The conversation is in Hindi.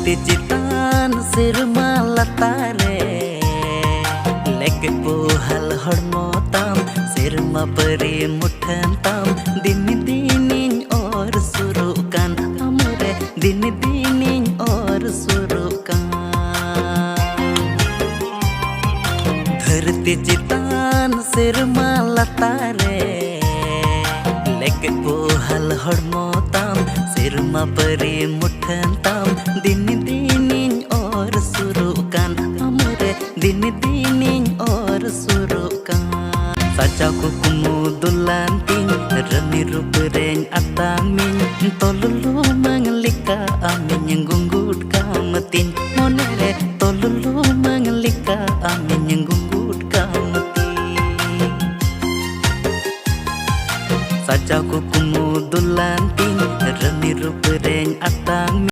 धरती चितान सिरमा लतारे लेके पोहल हड़मो ताम सिरमा परी मुठन ताम दिन दिनिन और सुरुकान हमरे दिन दिनिन और सुरुकान धरती चितान सिरमा लतारे लेके पोहल हड़मो ताम सिरमा परी मुठन ताम दिन दिनिन और सुरुकान हमरे दिन दिनिन और सुरुकान साचा कुकुमु दुलान तिन रनि रूप rain atamin tolulu manglika amin gunggut kamatin monere tolulu manglika amin gunggut kamatin saja kukumu dulan tin rani rup reng atang